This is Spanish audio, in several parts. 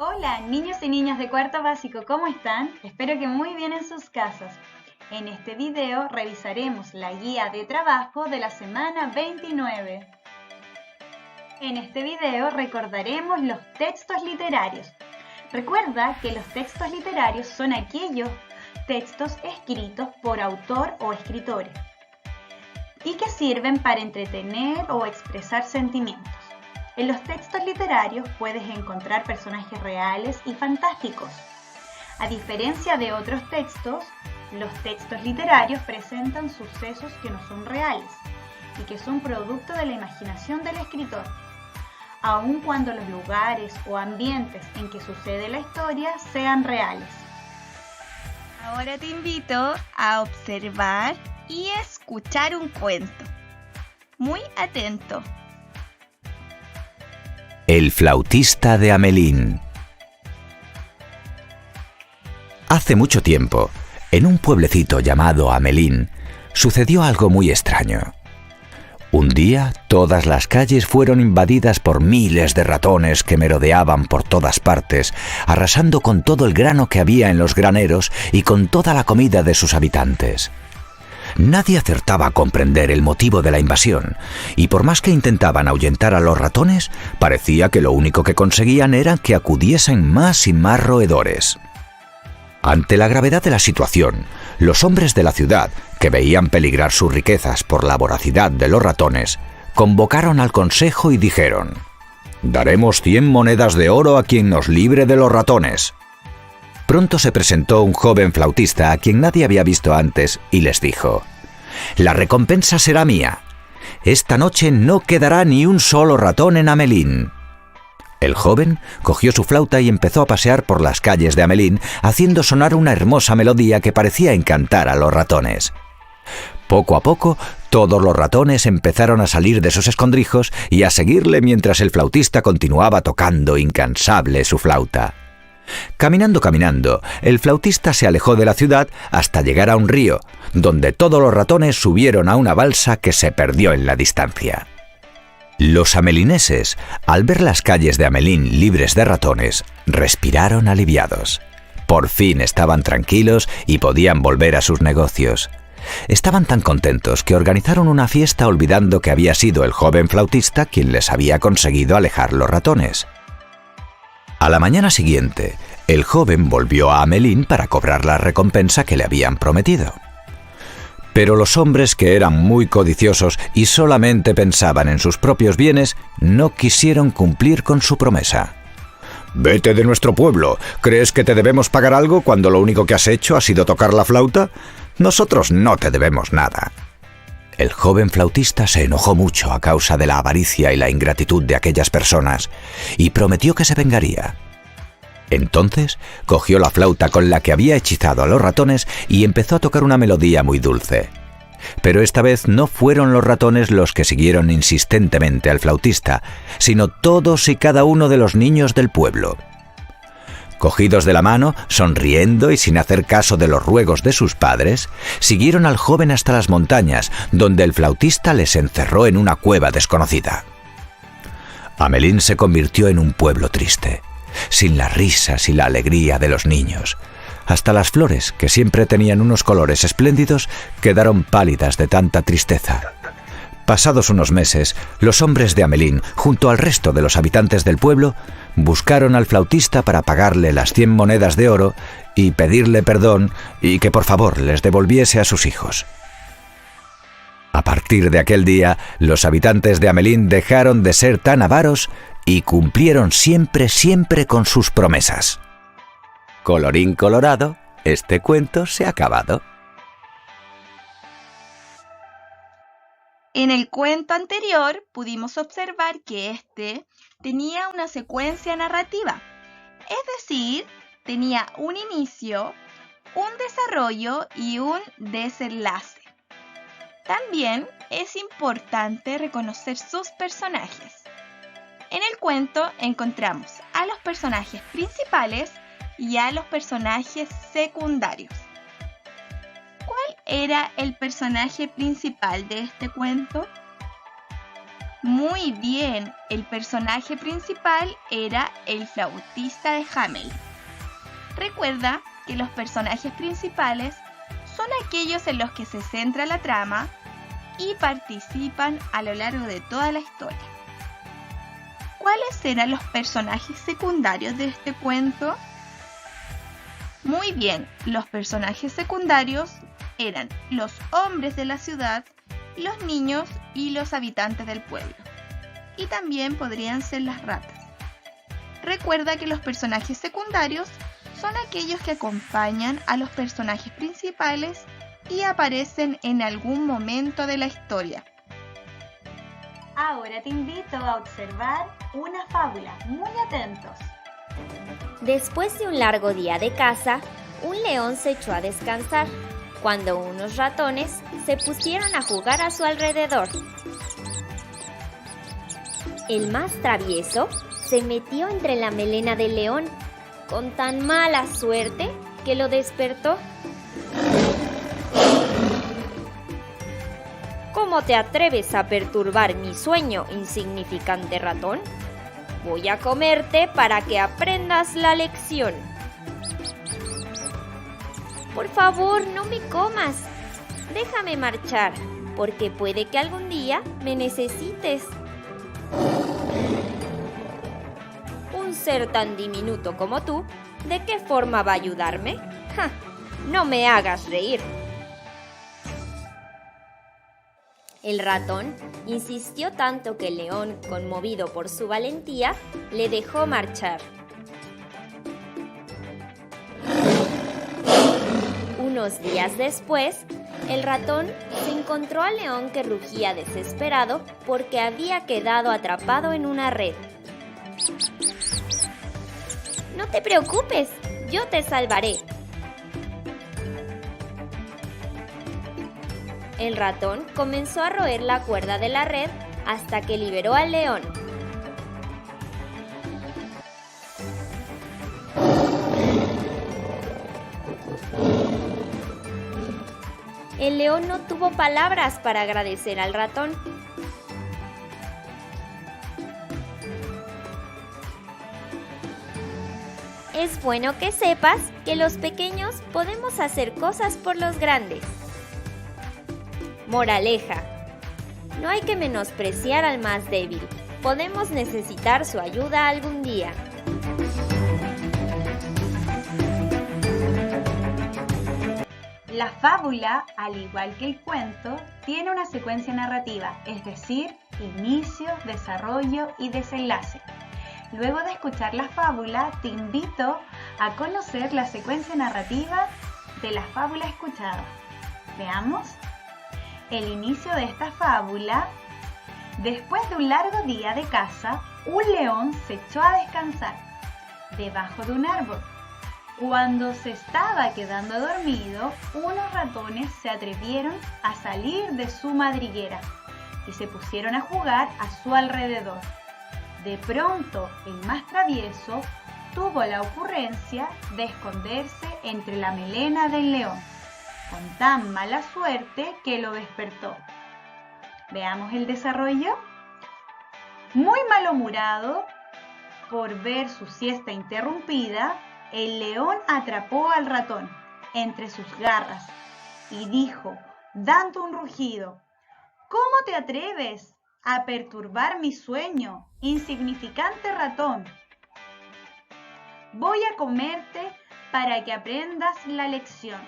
Hola, niños y niñas de cuarto básico, ¿cómo están? Espero que muy bien en sus casas. En este video revisaremos la guía de trabajo de la semana 29. En este video recordaremos los textos literarios. Recuerda que los textos literarios son aquellos textos escritos por autor o escritores y que sirven para entretener o expresar sentimientos. En los textos literarios puedes encontrar personajes reales y fantásticos. A diferencia de otros textos, los textos literarios presentan sucesos que no son reales y que son producto de la imaginación del escritor, aun cuando los lugares o ambientes en que sucede la historia sean reales. Ahora te invito a observar y escuchar un cuento. Muy atento. El flautista de Hamelín. Hace mucho tiempo, en un pueblecito llamado Hamelín, sucedió algo muy extraño. Un día, todas las calles fueron invadidas por miles de ratones que merodeaban por todas partes, arrasando con todo el grano que había en los graneros y con toda la comida de sus habitantes. Nadie acertaba a comprender el motivo de la invasión, y por más que intentaban ahuyentar a los ratones, parecía que lo único que conseguían era que acudiesen más y más roedores. Ante la gravedad de la situación, los hombres de la ciudad, que veían peligrar sus riquezas por la voracidad de los ratones, convocaron al consejo y dijeron: «Daremos 100 monedas de oro a quien nos libre de los ratones». Pronto se presentó un joven flautista a quien nadie había visto antes y les dijo: «La recompensa será mía. Esta noche no quedará ni un solo ratón en Hamelín». El joven cogió su flauta y empezó a pasear por las calles de Hamelín, haciendo sonar una hermosa melodía que parecía encantar a los ratones. Poco a poco, todos los ratones empezaron a salir de sus escondrijos y a seguirle mientras el flautista continuaba tocando incansable su flauta. Caminando, el flautista se alejó de la ciudad hasta llegar a un río, donde todos los ratones subieron a una balsa que se perdió en la distancia. Los hamelineses, al ver las calles de Hamelín libres de ratones, respiraron aliviados. Por fin estaban tranquilos y podían volver a sus negocios. Estaban tan contentos que organizaron una fiesta olvidando que había sido el joven flautista quien les había conseguido alejar los ratones. A la mañana siguiente, el joven volvió a Hamelín para cobrar la recompensa que le habían prometido. Pero los hombres, que eran muy codiciosos y solamente pensaban en sus propios bienes, no quisieron cumplir con su promesa. «Vete de nuestro pueblo. ¿Crees que te debemos pagar algo cuando lo único que has hecho ha sido tocar la flauta? Nosotros no te debemos nada». El joven flautista se enojó mucho a causa de la avaricia y la ingratitud de aquellas personas y prometió que se vengaría. Entonces cogió la flauta con la que había hechizado a los ratones y empezó a tocar una melodía muy dulce. Pero esta vez no fueron los ratones los que siguieron insistentemente al flautista, sino todos y cada uno de los niños del pueblo. Cogidos de la mano, sonriendo y sin hacer caso de los ruegos de sus padres, siguieron al joven hasta las montañas, donde el flautista les encerró en una cueva desconocida. Hamelín se convirtió en un pueblo triste, sin las risas y la alegría de los niños. Hasta las flores, que siempre tenían unos colores espléndidos, quedaron pálidas de tanta tristeza. Pasados unos meses, los hombres de Hamelín, junto al resto de los habitantes del pueblo, buscaron al flautista para pagarle las 100 monedas de oro y pedirle perdón y que por favor les devolviese a sus hijos. A partir de aquel día, los habitantes de Hamelín dejaron de ser tan avaros y cumplieron siempre con sus promesas. Colorín colorado, este cuento se ha acabado. En el cuento anterior pudimos observar que este tenía una secuencia narrativa, es decir, tenía un inicio, un desarrollo y un desenlace. También es importante reconocer sus personajes. En el cuento encontramos a los personajes principales y a los personajes secundarios. ¿Cuál era el personaje principal de este cuento? Muy bien, el personaje principal era el flautista de Hamelin. Recuerda que los personajes principales son aquellos en los que se centra la trama y participan a lo largo de toda la historia. ¿Cuáles eran los personajes secundarios de este cuento? Muy bien, los personajes secundarios eran los hombres de la ciudad, los niños y los habitantes del pueblo. Y también podrían ser las ratas. Recuerda que los personajes secundarios son aquellos que acompañan a los personajes principales y aparecen en algún momento de la historia. Ahora te invito a observar una fábula. Muy atentos. Después de un largo día de caza, un león se echó a descansar, cuando unos ratones se pusieron a jugar a su alrededor. El más travieso se metió entre la melena del león, con tan mala suerte que lo despertó. ¿Cómo te atreves a perturbar mi sueño, insignificante ratón? Voy a comerte para que aprendas la lección. Por favor, no me comas. Déjame marchar, porque puede que algún día me necesites. Un ser tan diminuto como tú, ¿de qué forma va a ayudarme? ¡Ja! No me hagas reír. El ratón insistió tanto que el león, conmovido por su valentía, le dejó marchar. Unos días después, el ratón se encontró al león que rugía desesperado porque había quedado atrapado en una red. No te preocupes, yo te salvaré. El ratón comenzó a roer la cuerda de la red hasta que liberó al león. El león no tuvo palabras para agradecer al ratón. Es bueno que sepas que los pequeños podemos hacer cosas por los grandes. Moraleja: no hay que menospreciar al más débil. Podemos necesitar su ayuda algún día. La fábula, al igual que el cuento, tiene una secuencia narrativa, es decir, inicio, desarrollo y desenlace. Luego de escuchar la fábula, te invito a conocer la secuencia narrativa de la fábula escuchada. Veamos. El inicio de esta fábula: después de un largo día de caza, un león se echó a descansar debajo de un árbol. Cuando se estaba quedando dormido, unos ratones se atrevieron a salir de su madriguera y se pusieron a jugar a su alrededor. De pronto, el más travieso tuvo la ocurrencia de esconderse entre la melena del león, con tan mala suerte que lo despertó. Veamos el desarrollo. Muy malhumorado por ver su siesta interrumpida, el león atrapó al ratón entre sus garras y dijo, dando un rugido: ¿Cómo te atreves a perturbar mi sueño, insignificante ratón? Voy a comerte para que aprendas la lección.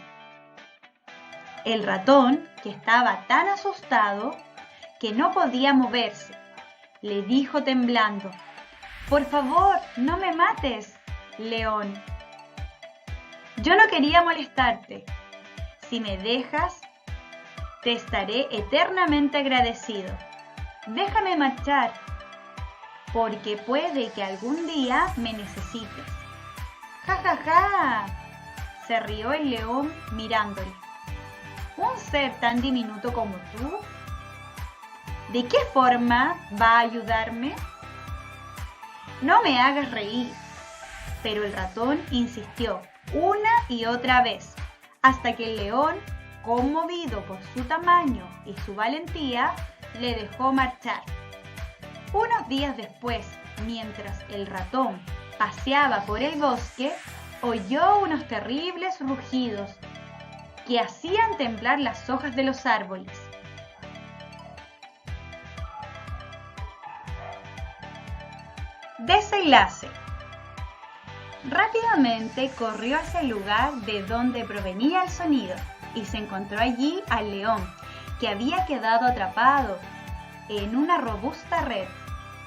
El ratón, que estaba tan asustado que no podía moverse, le dijo temblando: Por favor, no me mates, león. Yo no quería molestarte. Si me dejas, te estaré eternamente agradecido. Déjame marchar, porque puede que algún día me necesites. ¡Ja, ja, ja! Se rió el león mirándole. ¿Un ser tan diminuto como tú? ¿De qué forma va a ayudarme? No me hagas reír. Pero el ratón insistió una y otra vez, hasta que el león, conmovido por su tamaño y su valentía, le dejó marchar. Unos días después, mientras el ratón paseaba por el bosque, oyó unos terribles rugidos que hacían temblar las hojas de los árboles. Desenlace. Rápidamente corrió hacia el lugar de donde provenía el sonido y se encontró allí al león, que había quedado atrapado en una robusta red.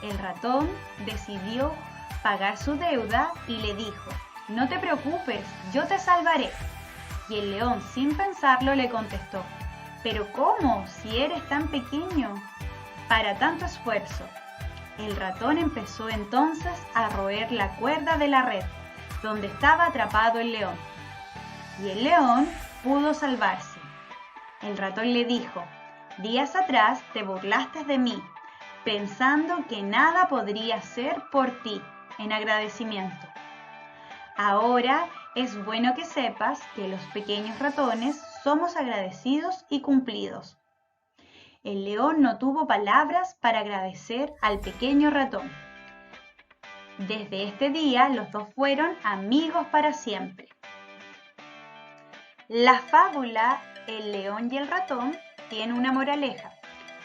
El ratón decidió pagar su deuda y le dijo: «No te preocupes, yo te salvaré». Y el león, sin pensarlo, le contestó: «¿Pero cómo, si eres tan pequeño para tanto esfuerzo?». El ratón empezó entonces a roer la cuerda de la red donde estaba atrapado el león, y el león pudo salvarse. El ratón le dijo: «Días atrás te burlaste de mí, pensando que nada podría hacer por ti en agradecimiento. Ahora es bueno que sepas que los pequeños ratones somos agradecidos y cumplidos». El león no tuvo palabras para agradecer al pequeño ratón. Desde este día los dos fueron amigos para siempre. La fábula El león y el ratón tiene una moraleja.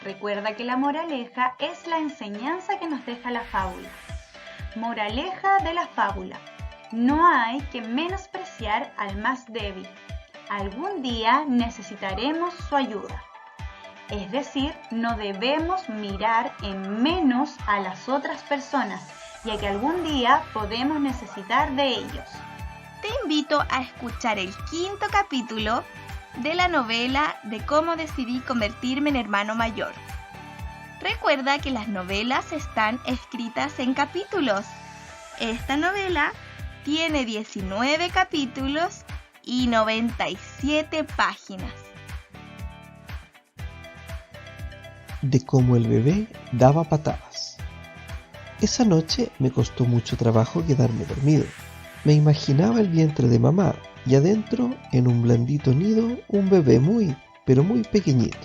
Recuerda que la moraleja es la enseñanza que nos deja la fábula. Moraleja de la fábula: no hay que menospreciar al más débil. Algún día necesitaremos su ayuda. Es decir, no debemos mirar en menos a las otras personas, ya que algún día podemos necesitar de ellos. Te invito a escuchar el 5º capítulo de la novela de cómo decidí convertirme en hermano mayor. Recuerda que las novelas están escritas en capítulos. Esta novela tiene 19 capítulos y 97 páginas. De cómo el bebé daba patadas. Esa noche me costó mucho trabajo quedarme dormido. Me imaginaba el vientre de mamá y adentro, en un blandito nido, un bebé muy, pero muy pequeñito,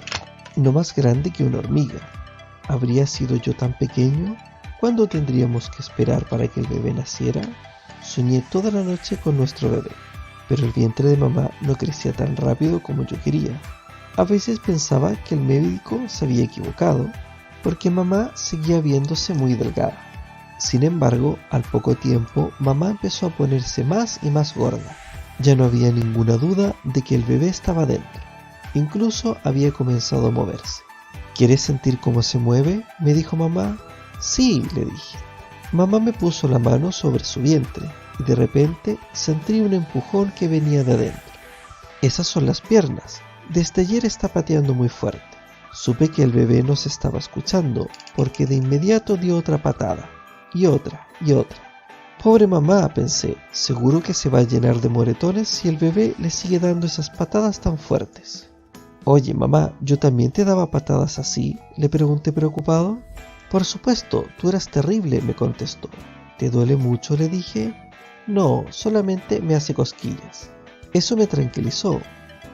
no más grande que una hormiga. ¿Habría sido yo tan pequeño? ¿Cuándo tendríamos que esperar para que el bebé naciera? Soñé toda la noche con nuestro bebé, pero el vientre de mamá no crecía tan rápido como yo quería. A veces pensaba que el médico se había equivocado, porque mamá seguía viéndose muy delgada. Sin embargo, al poco tiempo, mamá empezó a ponerse más y más gorda. Ya no había ninguna duda de que el bebé estaba dentro. Incluso había comenzado a moverse. ¿Quieres sentir cómo se mueve?, me dijo mamá. Sí, le dije. Mamá me puso la mano sobre su vientre y de repente sentí un empujón que venía de adentro. Esas son las piernas. Desde ayer está pateando muy fuerte. Supe que el bebé nos estaba escuchando, porque de inmediato dio otra patada, y otra, y otra. Pobre mamá, pensé, seguro que se va a llenar de moretones si el bebé le sigue dando esas patadas tan fuertes. Oye, mamá, ¿yo también te daba patadas así?, le pregunté preocupado. Por supuesto, tú eras terrible, me contestó. ¿Te duele mucho?, le dije. No, solamente me hace cosquillas. Eso me tranquilizó.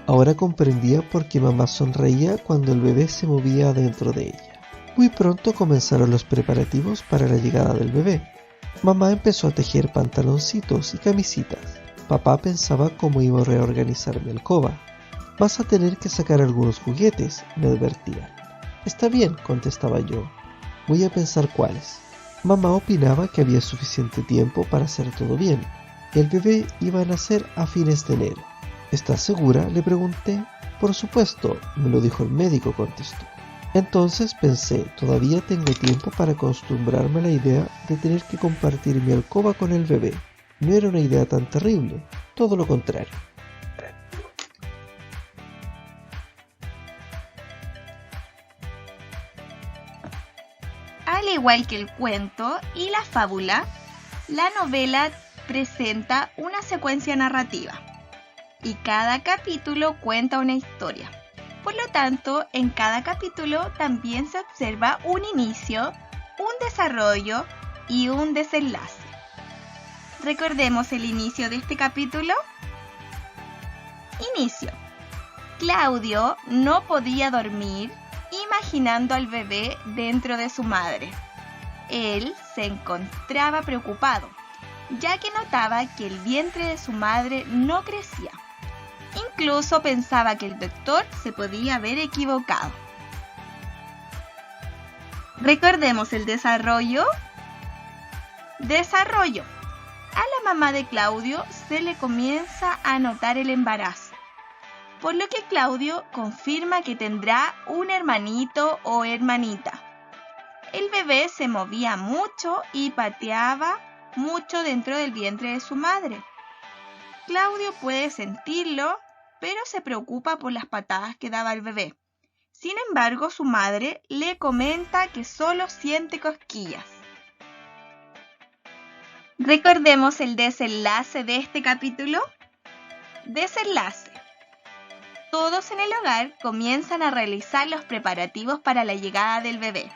Ahora comprendía por qué mamá sonreía cuando el bebé se movía dentro de ella. Muy pronto comenzaron los preparativos para la llegada del bebé. Mamá empezó a tejer pantaloncitos y camisitas. Papá pensaba cómo iba a reorganizar mi alcoba. Vas a tener que sacar algunos juguetes, me advertían. Está bien, contestaba yo. Voy a pensar cuáles. Mamá opinaba que había suficiente tiempo para hacer todo bien. El bebé iba a nacer a fines de enero. ¿Estás segura?, le pregunté. Por supuesto, me lo dijo el médico, contestó. Entonces pensé, todavía tengo tiempo para acostumbrarme a la idea de tener que compartir mi alcoba con el bebé. No era una idea tan terrible, todo lo contrario. Al igual que el cuento y la fábula, la novela presenta una secuencia narrativa. Y cada capítulo cuenta una historia. Por lo tanto, en cada capítulo también se observa un inicio, un desarrollo y un desenlace. Recordemos el inicio de este capítulo. Inicio. Claudio no podía dormir imaginando al bebé dentro de su madre. él se encontraba preocupado, ya que notaba que el vientre de su madre no crecía. Incluso pensaba que el doctor se podía haber equivocado. Recordemos el desarrollo. Desarrollo. A la mamá de Claudio se le comienza a notar el embarazo, por lo que Claudio confirma que tendrá un hermanito o hermanita. El bebé se movía mucho y pateaba mucho dentro del vientre de su madre. Claudio puede sentirlo, pero se preocupa por las patadas que daba el bebé. Sin embargo, su madre le comenta que solo siente cosquillas. Recordemos el desenlace de este capítulo. Desenlace. Todos en el hogar comienzan a realizar los preparativos para la llegada del bebé.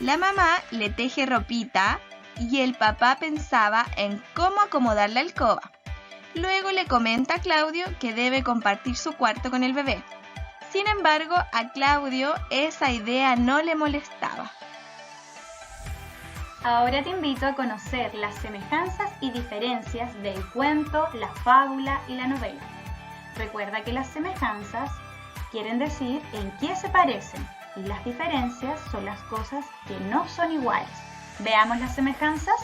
La mamá le teje ropita y el papá pensaba en cómo acomodar la alcoba. Luego le comenta a Claudio que debe compartir su cuarto con el bebé. Sin embargo, a Claudio esa idea no le molestaba. Ahora te invito a conocer las semejanzas y diferencias del cuento, la fábula y la novela. Recuerda que las semejanzas quieren decir en qué se parecen y las diferencias son las cosas que no son iguales. Veamos las semejanzas.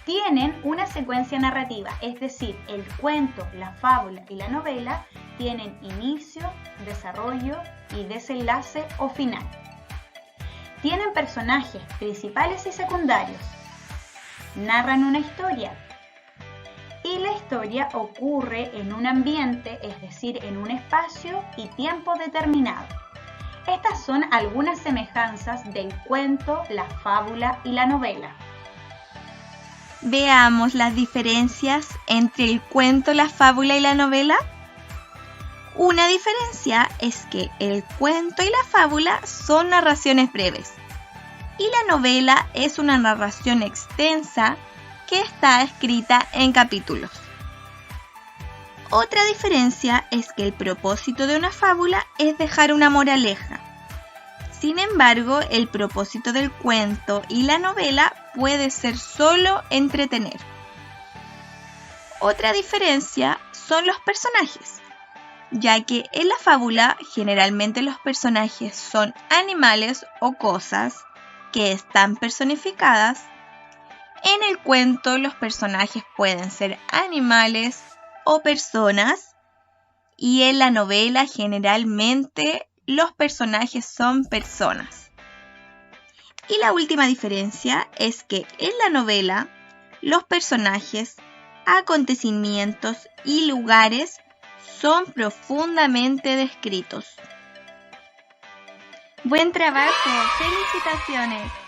Tienen una secuencia narrativa, es decir, el cuento, la fábula y la novela tienen inicio, desarrollo y desenlace o final. Tienen personajes principales y secundarios. Narran una historia. Y la historia ocurre en un ambiente, es decir, en un espacio y tiempo determinado. Estas son algunas semejanzas del cuento, la fábula y la novela. Veamos las diferencias entre el cuento, la fábula y la novela. Una diferencia es que el cuento y la fábula son narraciones breves y la novela es una narración extensa que está escrita en capítulos. Otra diferencia es que el propósito de una fábula es dejar una moraleja. Sin embargo, el propósito del cuento y la novela puede ser solo entretener. Otra diferencia son los personajes, ya que en la fábula generalmente los personajes son animales o cosas que están personificadas. En el cuento los personajes pueden ser animales o personas y en la novela generalmente los personajes son personas. Y la última diferencia es que en la novela los personajes, acontecimientos y lugares son profundamente descritos. ¡Buen trabajo! ¡Felicitaciones!